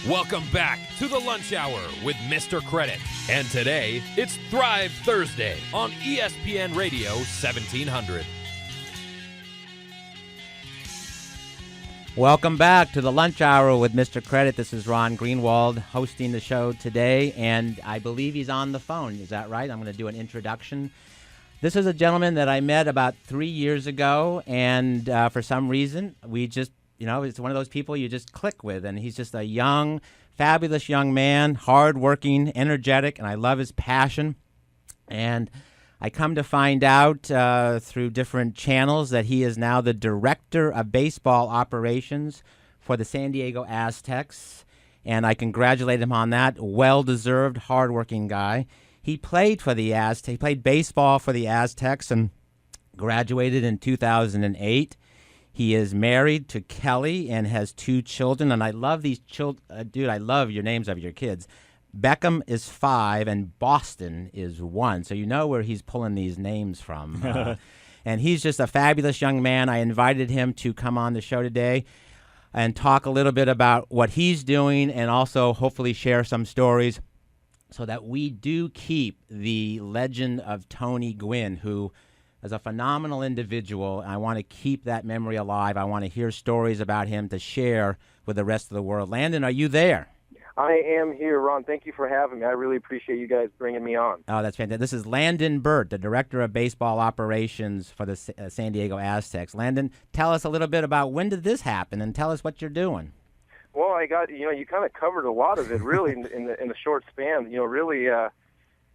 Welcome back to the Lunch Hour with Mr. Credit. And today, it's Thrive Thursday on ESPN Radio 1700. Welcome back to the Lunch Hour with Mr. Credit. This is Ron Greenwald hosting the show today, and I believe he's on the phone. Is that right? I'm going to do an introduction. This is a gentleman that I met about 3 years ago, and for some reason, we just, it's one of those people you just click with, and he's just a young, fabulous young man, hardworking, energetic, and I love his passion. And I come to find out through different channels that he is now the director of baseball operations for the San Diego Aztecs, and I congratulate him on that. Well-deserved, hardworking guy. He played for the Aztecs. He played baseball for the Aztecs and graduated in 2008. He is married to Kelly and has 2 children, and I love these children. Dude, I love your names of your kids. Beckham is 5 and Boston is 1, so you know where he's pulling these names from. And he's just a fabulous young man. I invited him to come on the show today and talk a little bit about what he's doing and also hopefully share some stories so that we do keep the legend of Tony Gwynn, who is a phenomenal individual. I want to keep that memory alive. I want to hear stories about him to share with the rest of the world. Landon, are you there? I am here, Ron. Thank you for having me. I really appreciate you guys bringing me on. Oh, that's fantastic. This is Landon Burt, the Director of Baseball Operations for the San Diego Aztecs. Landon, tell us a little bit about when did this happen, and tell us what you're doing. Well, you kind of covered a lot of it, really, in the short span. Really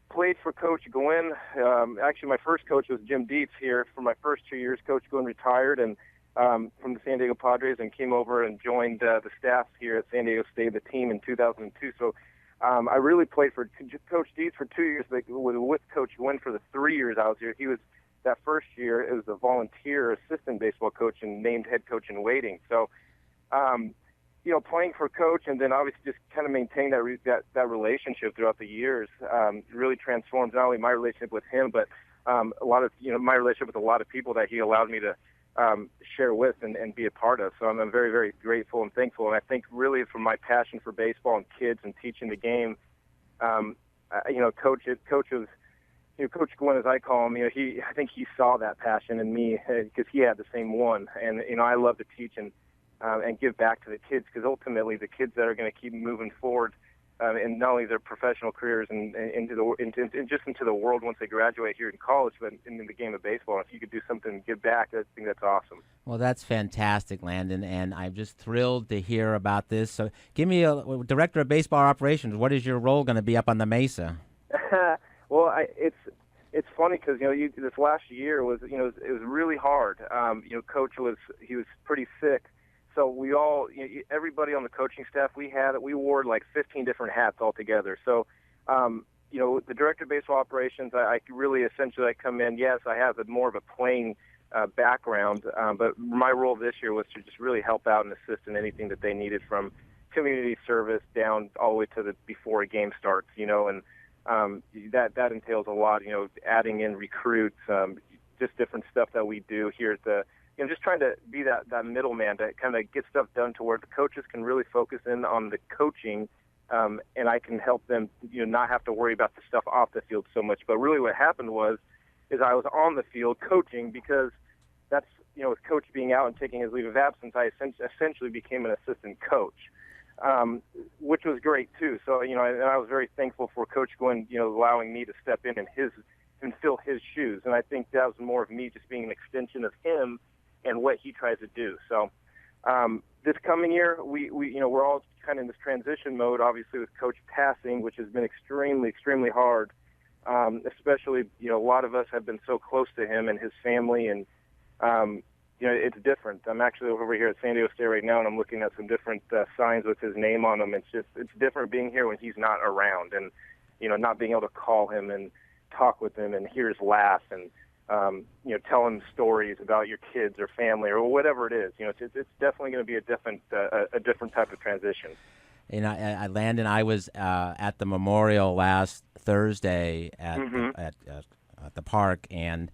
played for Coach Gwynn. Actually, my first coach was Jim Dietz here. For my first 2 years, Coach Gwynn retired and from the San Diego Padres and came over and joined the staff here at San Diego State, the team, in 2002. So I really played for Coach Dietz for 2 years, but with Coach Gwynn for the 3 years I was here. He was, that first year, it was a volunteer assistant baseball coach and named head coach in waiting. So, playing for Coach and then obviously just kind of maintain that relationship throughout the years really transformed not only my relationship with him, but a lot of my relationship with a lot of people that he allowed me to share with and be a part of. So I'm very, very grateful and thankful. And I think really from my passion for baseball and kids and teaching the game, Coach Gwynn, as I call him, I think he saw that passion in me because he had the same one. And I love to teach and give back to the kids, because ultimately the kids that are going to keep moving forward in not only their professional careers and into the world once they graduate here in college, but in the game of baseball. If you could do something and give back, I think that's awesome. Well, that's fantastic, Landon, and I'm just thrilled to hear about this. So give me a Director of Baseball Operations. What is your role going to be up on the Mesa? Well, it's funny because this last year was it was really hard. Coach was pretty sick. So we all, everybody on the coaching staff, we wore like 15 different hats altogether. So, the Director of Baseball Operations, I really essentially come in. Yes, I have more of a playing background, but my role this year was to just really help out and assist in anything that they needed, from community service down all the way to before a game starts. And that entails a lot. Adding in recruits, just different stuff that we do here at the. Just trying to be that middleman to kind of get stuff done to where the coaches can really focus in on the coaching, and I can help them, not have to worry about the stuff off the field so much. But really what happened is I was on the field coaching, because that's, with Coach being out and taking his leave of absence, I essentially became an assistant coach, which was great too. So, and I was very thankful for Coach Gwynn, allowing me to step in and fill his shoes. And I think that was more of me just being an extension of him and what he tries to do. So this coming year, we're all kind of in this transition mode, obviously with Coach passing, which has been extremely, extremely hard. Especially, a lot of us have been so close to him and his family, and it's different. I'm actually over here at San Diego State right now, and I'm looking at some different signs with his name on them. It's different being here when he's not around, and not being able to call him and talk with him and hear his laugh and tell him stories about your kids or family or whatever it is. It's definitely going to be a different type of transition. Landon, I was at the memorial last Thursday at the park, and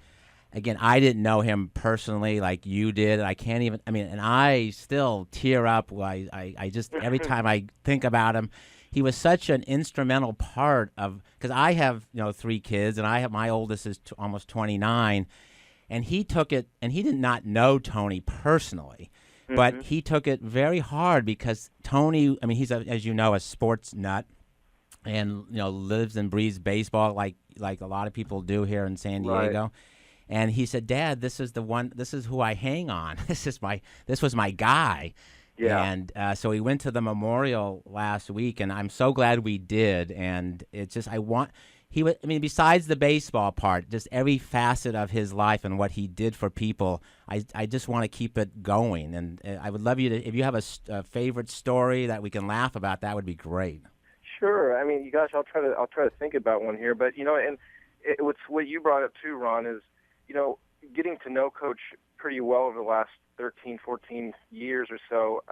again, I didn't know him personally like you did. I can't even, and I still tear up. I just, every time I think about him, he was such an instrumental part of, because I have, 3 kids, and my oldest is almost 29, and he took it, and he did not know Tony personally, but he took it very hard because Tony, he's, as you know, a sports nut, and, lives and breathes baseball like a lot of people do here in San Diego. Right. And he said, "Dad, this is who I hang on. This was my guy." Yeah. And so we went to the memorial last week, and I'm so glad we did. And it's just, besides the baseball part, just every facet of his life and what he did for people, I just want to keep it going. And I would love you to, if you have a favorite story that we can laugh about, that would be great. Sure. Gosh, I'll try to think about one here. But and what's what you brought up too, Ron, is getting to know Coach pretty well over the last 13, 14 years or so.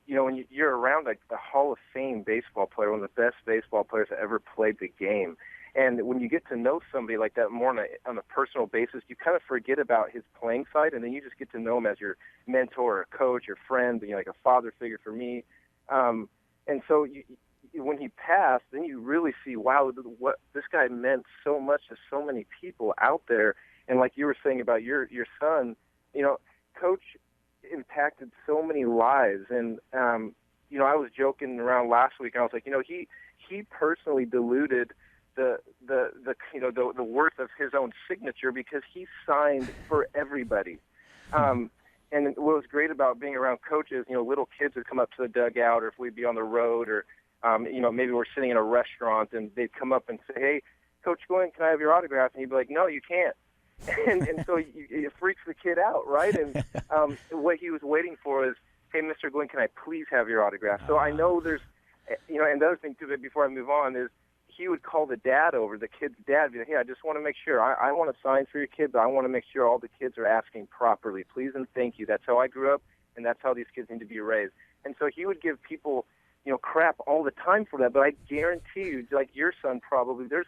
When you're around like the Hall of Fame baseball player, one of the best baseball players that ever played the game, and when you get to know somebody like that more on a personal basis, you kind of forget about his playing side, and then you just get to know him as your mentor, or coach, your friend, like a father figure for me. And so when he passed, then you really see, wow, what this guy meant so much to so many people out there. And like you were saying about your son, Coach impacted so many lives. And I was joking around last week, and I was like, he personally diluted the worth of his own signature because he signed for everybody. And what was great about being around coaches, little kids would come up to the dugout, or if we'd be on the road, or maybe we're sitting in a restaurant, and they'd come up and say, "Hey, Coach Gwynn, can I have your autograph?" And he'd be like, "No, you can't." and so it freaks the kid out, right? And what he was waiting for is, "Hey, Mr. Gwynn, can I please have your autograph?" So I know there's, and the other thing too, before I move on, is he would call the kid's dad, be like, "Hey, I just want to make sure, I want to sign for your kid, but I want to make sure all the kids are asking properly. Please and thank you. That's how I grew up, and that's how these kids need to be raised." And so he would give people, crap all the time for that. But I guarantee you, like your son probably, there's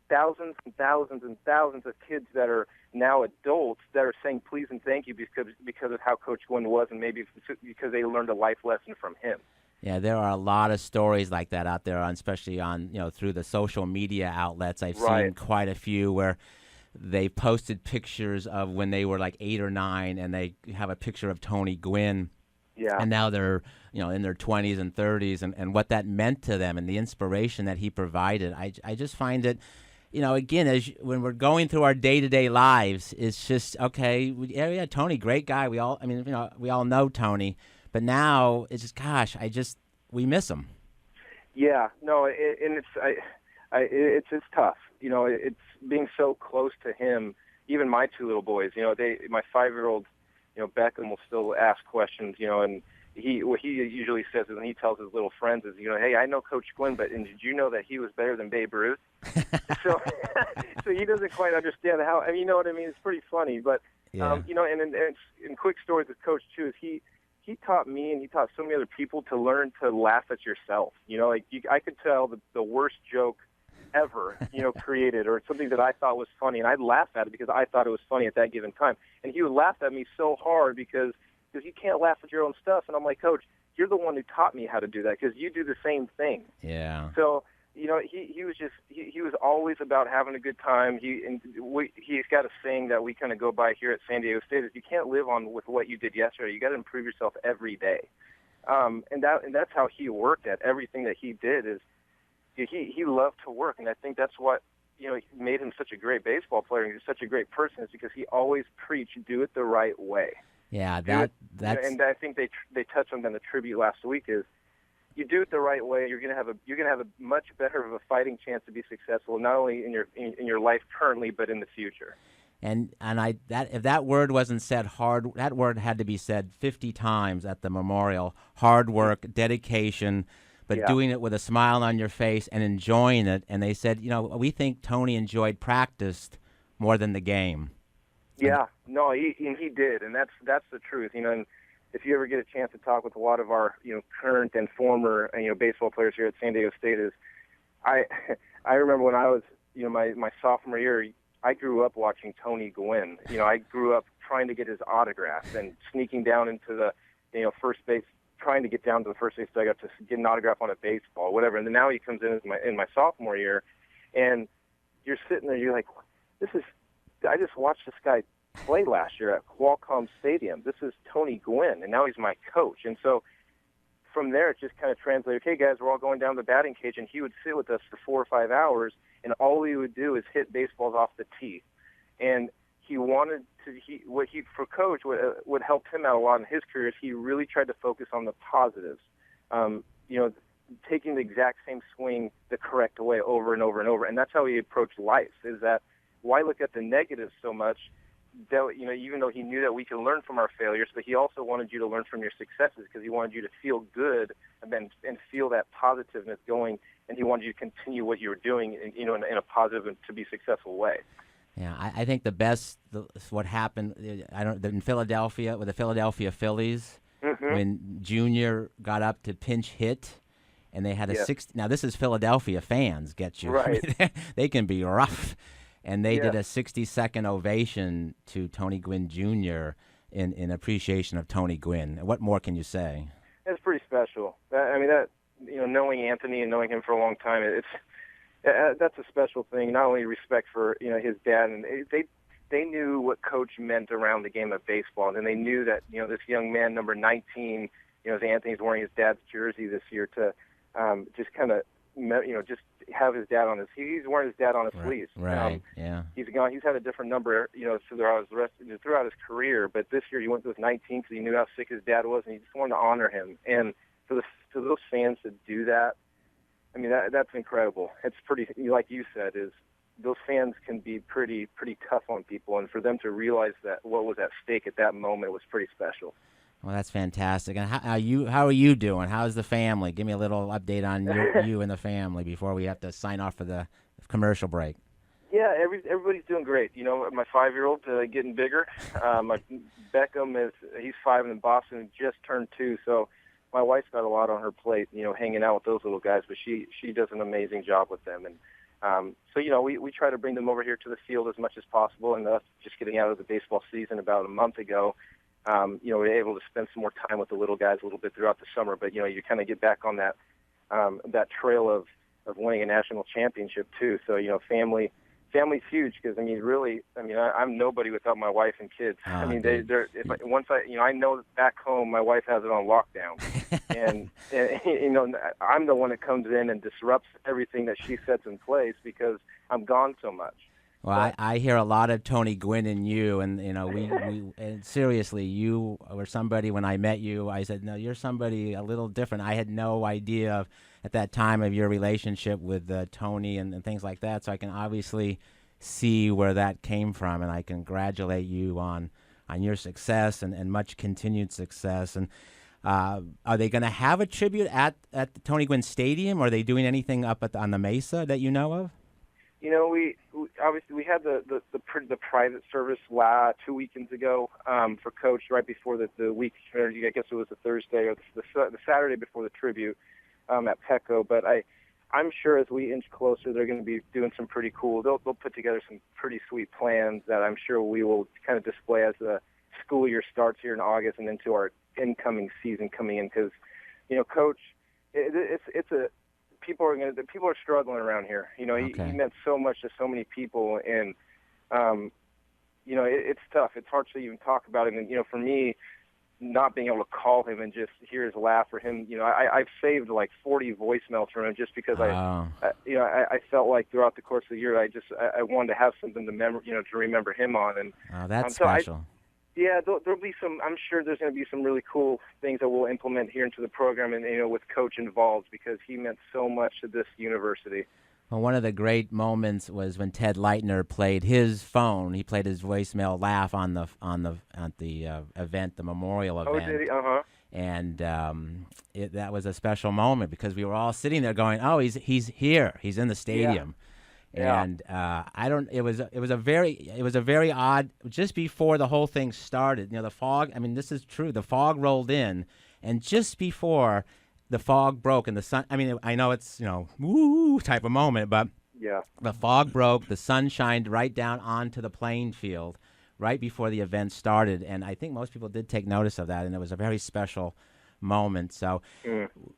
thousands and thousands and thousands of kids that are now adults that are saying please and thank you because of how Coach Gwynn was, and maybe because they learned a life lesson from him. Yeah, there are a lot of stories like that out there, especially on through the social media outlets. I've seen quite a few where they posted pictures of when they were like 8 or 9, and they have a picture of Tony Gwynn. Yeah. And now they're in their 20s and 30s, and what that meant to them and the inspiration that he provided. I just find it, again, when we're going through our day-to-day lives, it's just, okay, yeah, Tony, great guy. We all know Tony. But now it's just, gosh, we miss him. Yeah, no, it's tough. It's being so close to him. Even my 2 little boys, my 5-year-old, Beckham will still ask questions, and what he usually says is, when he tells his little friends is, "Hey, I know Coach Gwynn, but did you know that he was better than Babe Ruth?" so he doesn't quite understand how. You know what I mean? It's pretty funny, but yeah. And in quick stories with Coach too is he taught me, and he taught so many other people to learn to laugh at yourself. I could tell the worst joke ever, created, or something that I thought was funny, and I'd laugh at it because I thought it was funny at that given time. And he would laugh at me so hard because you can't laugh at your own stuff. And I'm like, "Coach, you're the one who taught me how to do that because you do the same thing." Yeah. So, he was always about having a good time. He's got a saying that we kind of go by here at San Diego State is, you can't live on with what you did yesterday. You got to improve yourself every day. And that's how he worked at everything that he did. Is he loved to work, and I think that's what made him such a great baseball player, and he's such a great person, is because he always preached, do it the right way. Yeah, that's. And I think they touched on that in the tribute last week. Is you do it the right way, you're gonna have a much better of a fighting chance to be successful, not only in your life currently, but in the future. And if that word wasn't said hard, that word had to be said 50 times at the memorial. Hard work, dedication, but doing it with a smile on your face and enjoying it. And they said, we think Tony enjoyed practice more than the game. Yeah, no, he did, and that's the truth. And if you ever get a chance to talk with a lot of our current and former baseball players here at San Diego State, I remember when I was my sophomore year, I grew up watching Tony Gwynn. I grew up trying to get his autograph and sneaking down into the, first base, trying to get down to the first base dugout to get an autograph on a baseball, whatever. And then now he comes in my sophomore year, and you're sitting there, you're like, I just watched this guy play last year at Qualcomm Stadium. This is Tony Gwynn, and now he's my coach. And so from there, it just kind of translated, okay, guys, we're all going down the batting cage, and he would sit with us for 4 or 5 hours, and all he would do is hit baseballs off the tee. And he wanted to, for coach, what helped him out a lot in his career is he really tried to focus on the positives. Taking the exact same swing the correct way over and over and over. And that's how he approached life, is that why look at the negatives so much? That, even though he knew that we can learn from our failures, but he also wanted you to learn from your successes because he wanted you to feel good and feel that positiveness going, and he wanted you to continue what you were doing, in a positive and to be successful way. Yeah, I think the best, what happened, in Philadelphia with the Philadelphia Phillies, when Junior got up to pinch hit, and they had a 60. Now this is Philadelphia fans, get you right? They can be rough. And they did a 60-second ovation to Tony Gwynn Jr. in appreciation of Tony Gwynn. What more can you say? It's pretty special. Knowing Anthony and knowing him for a long time, that's a special thing. Not only respect for his dad, and they knew what Coach meant around the game of baseball, and they knew that this young man, number 19, as Anthony's wearing his dad's jersey this year, to just kind of just have his dad on his. He's wearing his dad on his sleeves. Right. He's had a different number, throughout his career. But this year he went with 19 because he knew how sick his dad was, and he just wanted to honor him. And for those fans to do that, that's incredible. It's pretty, like you said, is those fans can be pretty tough on people, and for them to realize that what was at stake at that moment was pretty special. Well, that's fantastic. And how are you doing? How's the family? Give me a little update on you and the family before we have to sign off for the commercial break. Yeah, everybody's doing great. My 5-year-old getting bigger. My Beckham he's 5, and in Boston just turned 2. So my wife's got a lot on her plate. Hanging out with those little guys, but she does an amazing job with them. And we try to bring them over here to the field as much as possible. And us just getting out of the baseball season about a month ago. We're able to spend some more time with the little guys a little bit throughout the summer, but you kind of get back on that trail of winning a national championship too. So family's huge because I'm nobody without my wife and kids. Oh, I know that back home my wife has it on lockdown, and I'm the one that comes in and disrupts everything that she sets in place because I'm gone so much. Well, I hear a lot of Tony Gwynn in you, and we and seriously, you were somebody. When I met you, I said, "No, you're somebody a little different." I had no idea at that time of your relationship with Tony and things like that. So I can obviously see where that came from, and I congratulate you on your success and much continued success. And are they going to have a tribute at the Tony Gwynn Stadium? Or are they doing anything up on the Mesa that you know of? We obviously we had the private service 2 weekends ago for Coach right before the week. I guess it was the Thursday or the Saturday before the tribute at Petco. But I'm sure as we inch closer, they're going to be doing some pretty cool. They'll put together some pretty sweet plans that I'm sure we will kind of display as the school year starts here in August and into our incoming season coming in. Because Coach, people are struggling around here. He meant so much to so many people, and it's tough. It's hard to even talk about him. And for me, not being able to call him and just hear his laugh for him, I've saved like 40 voicemails from him just because I felt like throughout the course of the year I wanted to have something to remember him on. And that's special. There'll be some. I'm sure there's going to be some really cool things that we'll implement here into the program, and with Coach involved because he meant so much to this university. Well, one of the great moments was when Ted Leitner played his phone. He played his voicemail laugh on the event, the memorial event. Oh, did he? Uh-huh. And that was a special moment because we were all sitting there going, "Oh, he's here. He's in the stadium." Yeah. And It was a very odd. Just before the whole thing started, the fog. I mean, this is true. The fog rolled in, and just before the fog broke and the sun. I mean, I know it's woo type of moment, but Yeah. The fog broke, the sun shined right down onto the playing field right before the event started, and I think most people did take notice of that, and it was a very special moment. So,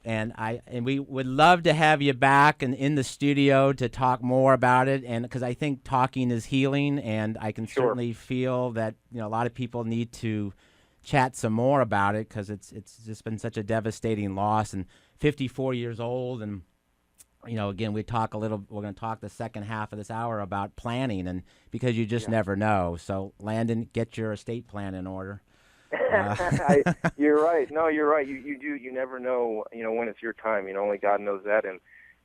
and we would love to have you back and in the studio to talk more about it, and because I think talking is healing, and I can certainly feel that a lot of people need to chat some more about it because it's just been such a devastating loss, and 54 years old, and again, we're going to talk the second half of this hour about planning, and because you just never know. So, Landon, get your estate plan in order. You're right. No, you're right. You do. You never know, when it's your time. Only God knows that,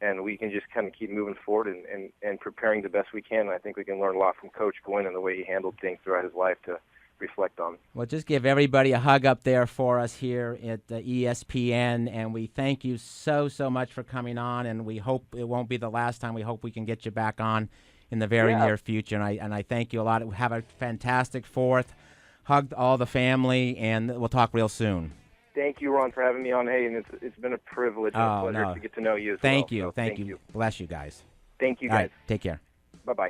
and we can just kind of keep moving forward and preparing the best we can. And I think we can learn a lot from Coach Gwynn and the way he handled things throughout his life to reflect on. Well, just give everybody a hug up there for us here at ESPN, and we thank you so much for coming on, and we hope it won't be the last time. We hope we can get you back on in the very near future, and I thank you a lot. Have a fantastic 4th. Hug all the family, and we'll talk real soon. Thank you, Ron, for having me on. Hey, and it's been a privilege and a pleasure to get to know you as well. Thank you. Bless you guys. Thank you, guys. All right, take care. Bye-bye.